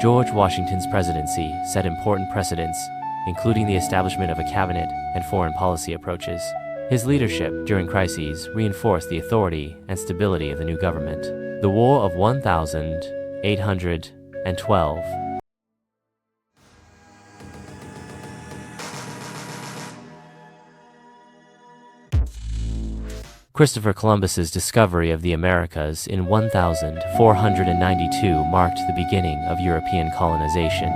George Washington's presidency set important precedents, including the establishment of a cabinet and foreign policy approaches. His leadership during crises reinforced the authority and stability of the new government. The War of 1812. Christopher Columbus's discovery of the Americas in 1492 marked the beginning of European colonization,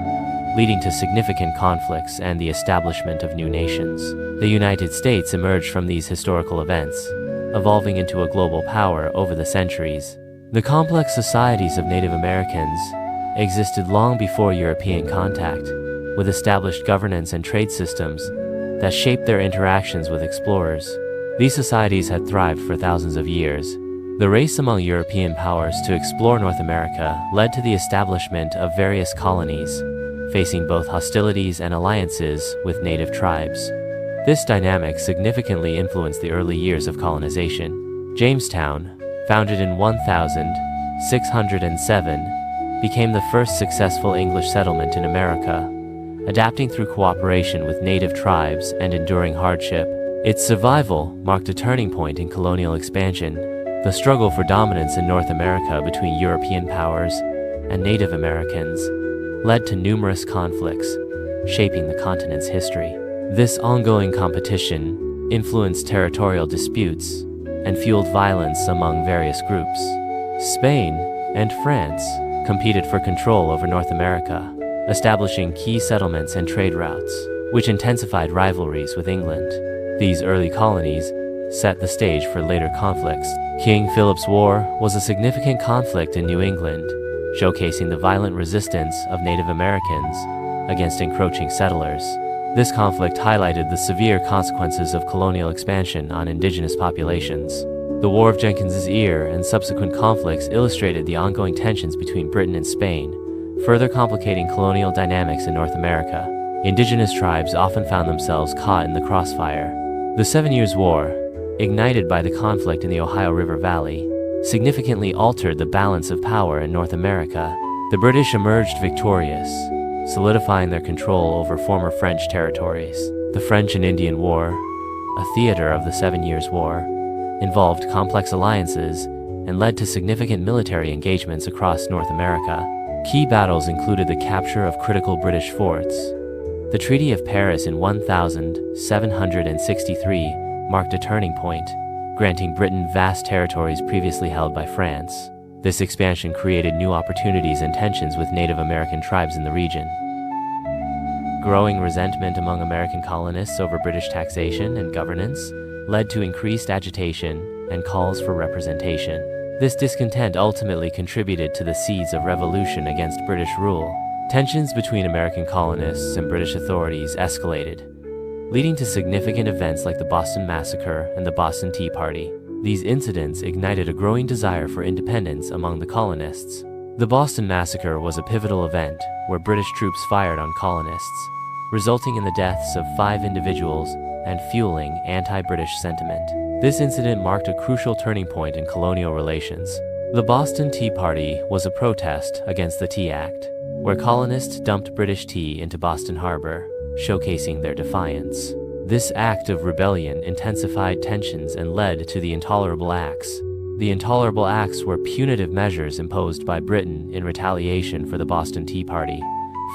leading to significant conflicts and the establishment of new nations. The United States emerged from these historical events, evolving into a global power over the centuries. The complex societies of Native Americans existed long before European contact, with established governance and trade systems that shaped their interactions with explorers. These societies had thrived for thousands of years. The race among European powers to explore North America led to the establishment of various colonies, facing both hostilities and alliances with native tribes. This dynamic significantly influenced the early years of colonization. Jamestown, founded in 1607, became the first successful English settlement in America, adapting through cooperation with native tribes and enduring hardship. Its survival marked a turning point in colonial expansion. The struggle for dominance in North America between European powers and Native Americans led to numerous conflicts, shaping the continent's history. This ongoing competition influenced territorial disputes and fueled violence among various groups. Spain and France competed for control over North America, establishing key settlements and trade routes, which intensified rivalries with England. These early colonies set the stage for later conflicts. King Philip's War was a significant conflict in New England, showcasing the violent resistance of Native Americans against encroaching settlers. This conflict highlighted the severe consequences of colonial expansion on indigenous populations. The War of Jenkins's Ear and subsequent conflicts illustrated the ongoing tensions between Britain and Spain, further complicating colonial dynamics in North America. Indigenous tribes often found themselves caught in the crossfire. The 7 Years' War, ignited by the conflict in the Ohio River Valley, significantly altered the balance of power in North America. The British emerged victorious, solidifying their control over former French territories. The French and Indian War, a theater of the 7 Years' War, involved complex alliances and led to significant military engagements across North America. Key battles included the capture of critical British forts. The Treaty of Paris in 1763 marked a turning point, granting Britain vast territories previously held by France. This expansion created new opportunities and tensions with Native American tribes in the region. Growing resentment among American colonists over British taxation and governance led to increased agitation and calls for representation. This discontent ultimately contributed to the seeds of revolution against British rule. Tensions between American colonists and British authorities escalated, leading to significant events like the Boston Massacre and the Boston Tea Party. These incidents ignited a growing desire for independence among the colonists. The Boston Massacre was a pivotal event where British troops fired on colonists, resulting in the deaths of 5 individuals and fueling anti-British sentiment. This incident marked a crucial turning point in colonial relations. The Boston Tea Party was a protest against the Tea Act, where colonists dumped British tea into Boston Harbor, showcasing their defiance. This act of rebellion intensified tensions and led to the Intolerable Acts. The Intolerable Acts were punitive measures imposed by Britain in retaliation for the Boston Tea Party,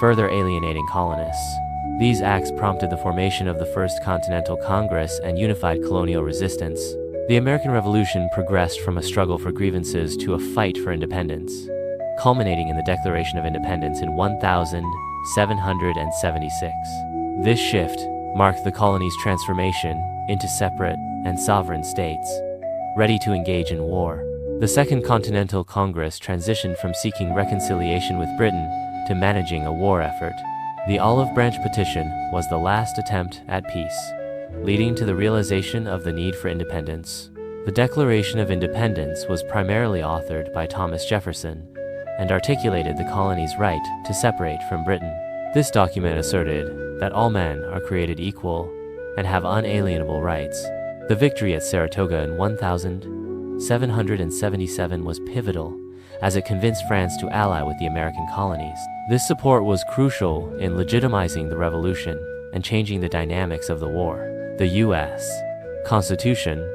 further alienating colonists. These acts prompted the formation of the First Continental Congress and unified colonial resistance. The American Revolution progressed from a struggle for grievances to a fight for independence, culminating in the Declaration of Independence in 1776. This shift marked the colony's transformation into separate and sovereign states, ready to engage in war. The Second Continental Congress transitioned from seeking reconciliation with Britain to managing a war effort. The Olive Branch Petition was the last attempt at peace, leading to the realization of the need for independence. The Declaration of Independence was primarily authored by Thomas Jefferson and articulated the colony's right to separate from Britain. This document asserted that all men are created equal and have unalienable rights. The victory at Saratoga in 1777 was pivotal, as it convinced France to ally with the American colonies. This support was crucial in legitimizing the revolution and changing the dynamics of the war. The U.S. Constitution,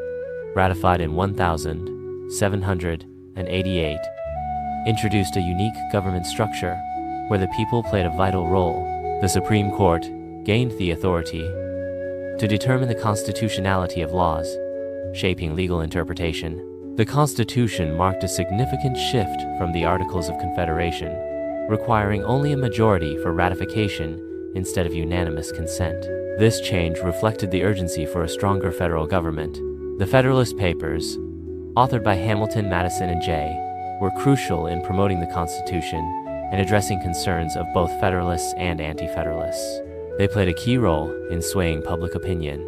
ratified in 1788, introduced a unique government structure where the people played a vital role. The Supreme Court gained the authority to determine the constitutionality of laws, shaping legal interpretation. The Constitution marked a significant shift from the Articles of Confederation, requiring only a majority for ratification instead of unanimous consent. This change reflected the urgency for a stronger federal government. The Federalist Papers, authored by Hamilton, Madison, and Jay, were crucial in promoting the Constitution and addressing concerns of both Federalists and Anti-Federalists. They played a key role in swaying public opinion.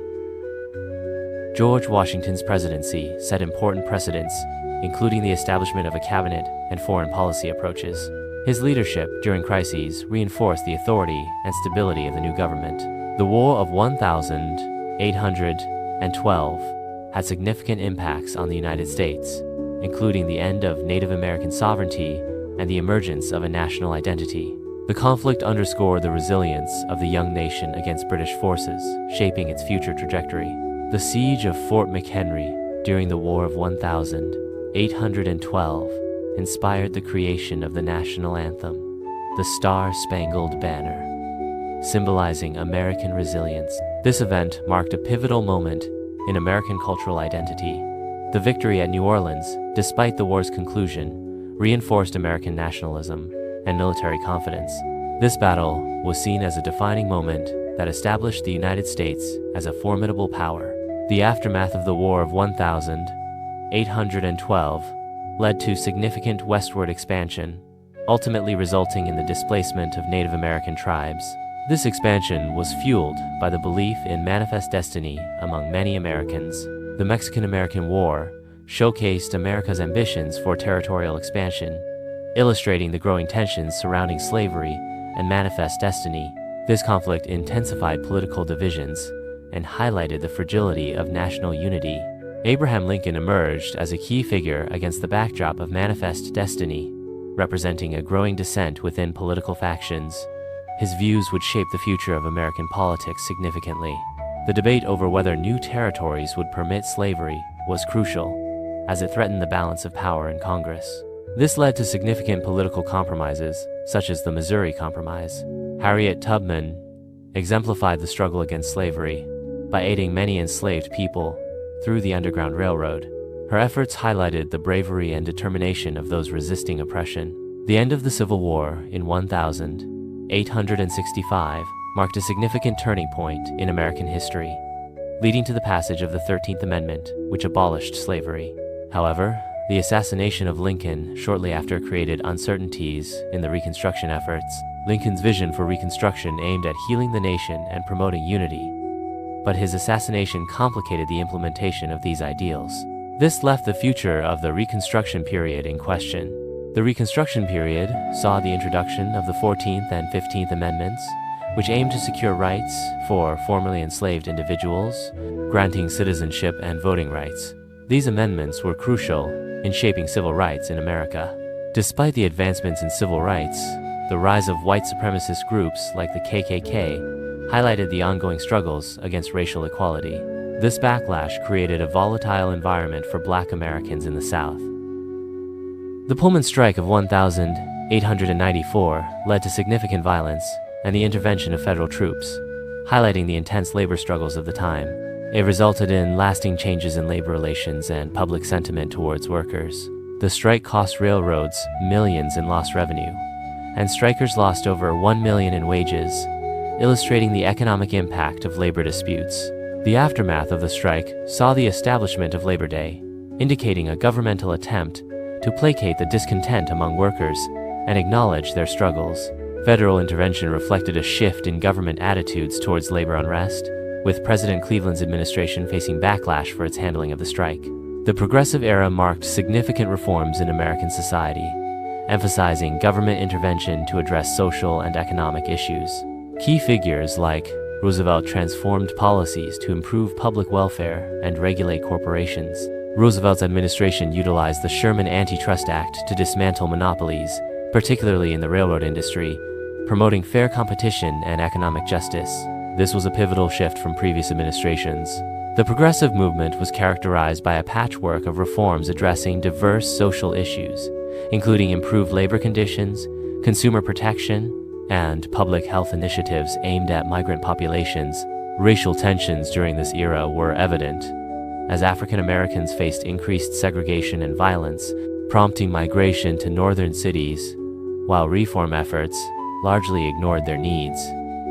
George Washington's presidency set important precedents, including the establishment of a cabinet and foreign policy approaches. His leadership during crises reinforced the authority and stability of the new government. The War of 1812 had significant impacts on the United States, including the end of Native American sovereignty and the emergence of a national identity. The conflict underscored the resilience of the young nation against British forces, shaping its future trajectory. The siege of Fort McHenry during the War of 1812 inspired the creation of the national anthem, the Star-Spangled Banner, symbolizing American resilience. This event marked a pivotal moment in American cultural identity. The victory at New Orleans, despite the war's conclusion, reinforced American nationalism and military confidence. This battle was seen as a defining moment that established the United States as a formidable power. The aftermath of the War of 1812 led to significant westward expansion, ultimately resulting in the displacement of Native American tribes. This expansion was fueled by the belief in manifest destiny among many Americans. The Mexican-American War showcased America's ambitions for territorial expansion, illustrating the growing tensions surrounding slavery and manifest destiny. This conflict intensified political divisions and highlighted the fragility of national unity. Abraham Lincoln emerged as a key figure against the backdrop of manifest destiny, representing a growing dissent within political factions. His views would shape the future of American politics significantly. The debate over whether new territories would permit slavery was crucial, as it threatened the balance of power in Congress. This led to significant political compromises, such as the Missouri Compromise. Harriet Tubman exemplified the struggle against slavery by aiding many enslaved people through the Underground Railroad. Her efforts highlighted the bravery and determination of those resisting oppression. The end of the Civil War in 1865 marked a significant turning point in American history, leading to the passage of the 13th Amendment, which abolished slavery. However, the assassination of Lincoln shortly after created uncertainties in the Reconstruction efforts. Lincoln's vision for Reconstruction aimed at healing the nation and promoting unity, but his assassination complicated the implementation of these ideals. This left the future of the Reconstruction period in question. The Reconstruction period saw the introduction of the 14th and 15th Amendments, which aimed to secure rights for formerly enslaved individuals, granting citizenship and voting rights. These amendments were crucial in shaping civil rights in America. Despite the advancements in civil rights, the rise of white supremacist groups like the KKK highlighted the ongoing struggles against racial equality. This backlash created a volatile environment for Black Americans in the South. The Pullman Strike of 1894 led to significant violence and the intervention of federal troops, highlighting the intense labor struggles of the time. It resulted in lasting changes in labor relations and public sentiment towards workers. The strike cost railroads millions in lost revenue, and strikers lost over $1 million in wages, illustrating the economic impact of labor disputes. The aftermath of the strike saw the establishment of Labor Day, indicating a governmental attempt to placate the discontent among workers and acknowledge their struggles. Federal intervention reflected a shift in government attitudes towards labor unrest, with President Cleveland's administration facing backlash for its handling of the strike. The Progressive Era marked significant reforms in American society, emphasizing government intervention to address social and economic issues. Key figures like Roosevelt transformed policies to improve public welfare and regulate corporations, Roosevelt's administration utilized the Sherman Antitrust Act to dismantle monopolies, particularly in the railroad industry, promoting fair competition and economic justice. This was a pivotal shift from previous administrations. The progressive movement was characterized by a patchwork of reforms addressing diverse social issues, including improved labor conditions, consumer protection, and public health initiatives aimed at migrant populations. Racial tensions during this era were evident, as African Americans faced increased segregation and violence, prompting migration to northern cities, while reform efforts largely ignored their needs.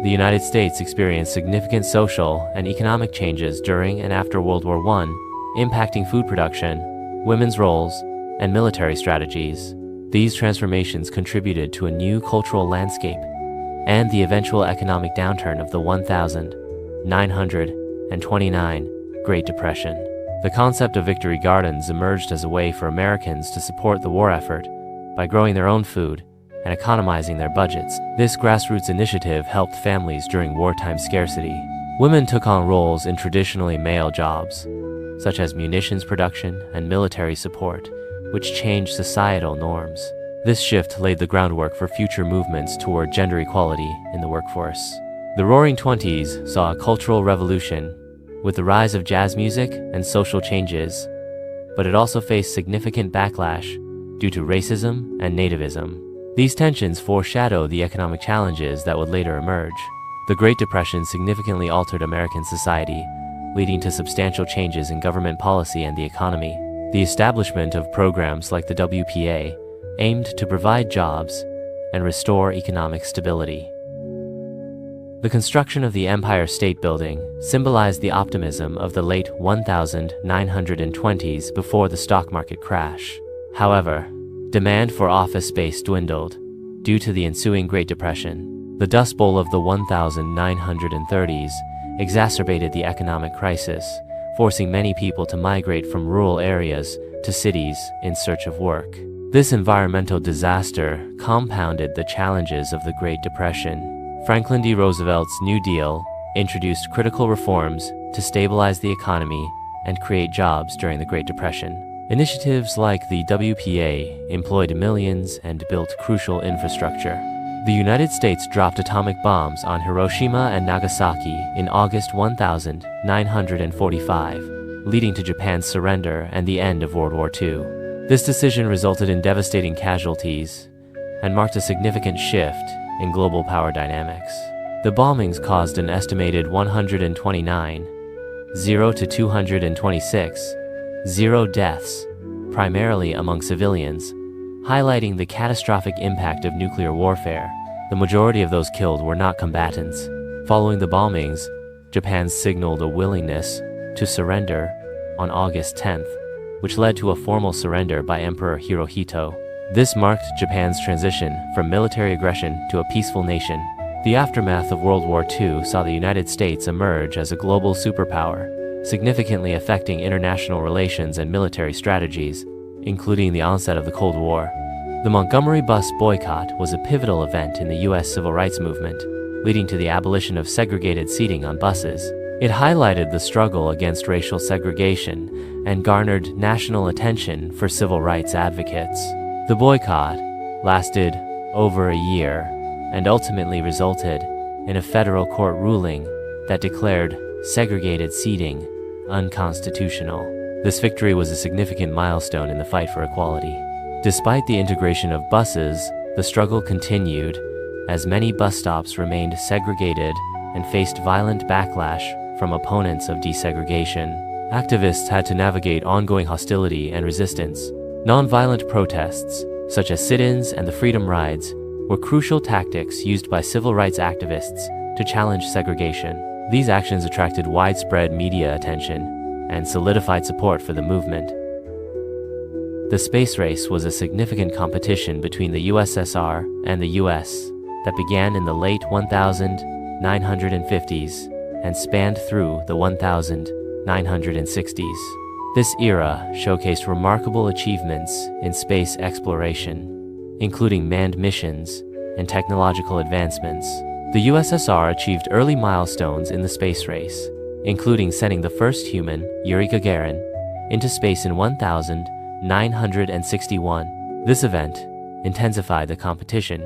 The United States experienced significant social and economic changes during and after World War I, impacting food production, women's roles, and military strategies. These transformations contributed to a new cultural landscape and the eventual economic downturn of the 1929 Great Depression. The concept of victory gardens emerged as a way for Americans to support the war effort by growing their own food and economizing their budgets. This grassroots initiative helped families during wartime scarcity. Women took on roles in traditionally male jobs, such as munitions production and military support, which changed societal norms. This shift laid the groundwork for future movements toward gender equality in the workforce. The Roaring Twenties saw a cultural revolution with the rise of jazz music and social changes, but it also faced significant backlash due to racism and nativism. These tensions foreshadow the economic challenges that would later emerge. The Great Depression significantly altered American society, leading to substantial changes in government policy and the economy. The establishment of programs like the WPA aimed to provide jobs and restore economic stability. The construction of the Empire State Building symbolized the optimism of the late 1920s before the stock market crash. However, demand for office space dwindled due to the ensuing Great Depression. The Dust Bowl of the 1930s exacerbated the economic crisis, forcing many people to migrate from rural areas to cities in search of work. This environmental disaster compounded the challenges of the Great Depression. Franklin D. Roosevelt's New Deal introduced critical reforms to stabilize the economy and create jobs during the Great Depression. Initiatives like the WPA employed millions and built crucial infrastructure. The United States dropped atomic bombs on Hiroshima and Nagasaki in August 1945, leading to Japan's surrender and the end of World War II. This decision resulted in devastating casualties and marked a significant shift in global power dynamics. The bombings caused an estimated 129, 0 to 226, 0 deaths, primarily among civilians, highlighting the catastrophic impact of nuclear warfare. The majority of those killed were not combatants. Following the bombings, Japan signaled a willingness to surrender on August 10th, which led to a formal surrender by Emperor Hirohito. This marked Japan's transition from military aggression to a peaceful nation. The aftermath of World War II saw the United States emerge as a global superpower, significantly affecting international relations and military strategies, including the onset of the Cold War. The Montgomery bus boycott was a pivotal event in the U.S. civil rights movement, leading to the abolition of segregated seating on buses. It highlighted the struggle against racial segregation and garnered national attention for civil rights advocates. The boycott lasted over a year and ultimately resulted in a federal court ruling that declared segregated seating unconstitutional. This victory was a significant milestone in the fight for equality. Despite the integration of buses, the struggle continued as many bus stops remained segregated and faced violent backlash from opponents of desegregation. Activists had to navigate ongoing hostility and resistance. Nonviolent protests, such as sit-ins and the Freedom Rides, were crucial tactics used by civil rights activists to challenge segregation. These actions attracted widespread media attention and solidified support for the movement. The space race was a significant competition between the USSR and the US that began in the late 1950s and spanned through the 1960s. This era showcased remarkable achievements in space exploration, including manned missions and technological advancements. The USSR achieved early milestones in the space race, including sending the first human, Yuri Gagarin, into space in 1961. This event intensified the competition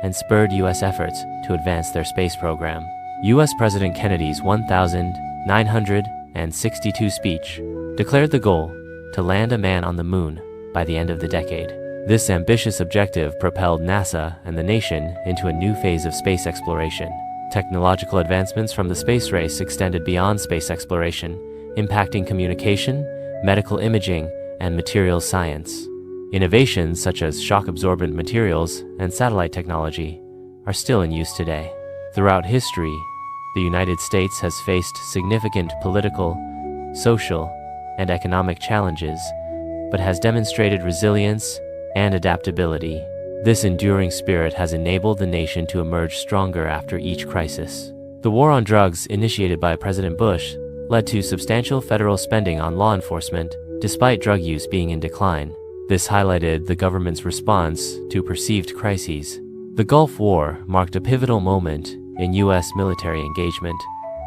and spurred U.S. efforts to advance their space program. U.S. President Kennedy's 1962 speech declared the goal to land a man on the moon by the end of the decade. This ambitious objective propelled NASA and the nation into a new phase of space exploration. Technological advancements from the space race extended beyond space exploration, impacting communication, medical imaging, and materials science. Innovations such as shock-absorbent materials and satellite technology are still in use today. Throughout history, the United States has faced significant political, social, and economic challenges, but has demonstrated resilience and adaptability. This enduring spirit has enabled the nation to emerge stronger after each crisis. The war on drugs initiated by President Bush led to substantial federal spending on law enforcement, despite drug use being in decline. This highlighted the government's response to perceived crises. The Gulf War marked a pivotal moment in U.S. military engagement,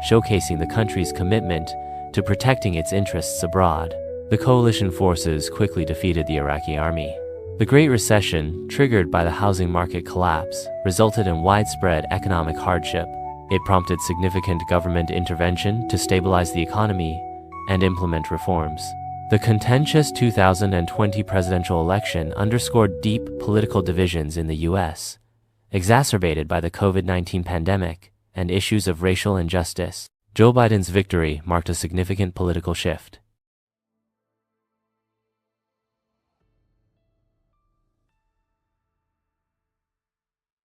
showcasing the country's commitment to protecting its interests abroad. The coalition forces quickly defeated the Iraqi army. The Great Recession, triggered by the housing market collapse, resulted in widespread economic hardship. It prompted significant government intervention to stabilize the economy and implement reforms. The contentious 2020 presidential election underscored deep political divisions in the U.S., exacerbated by the COVID-19 pandemic and issues of racial injustice. Joe Biden's victory marked a significant political shift.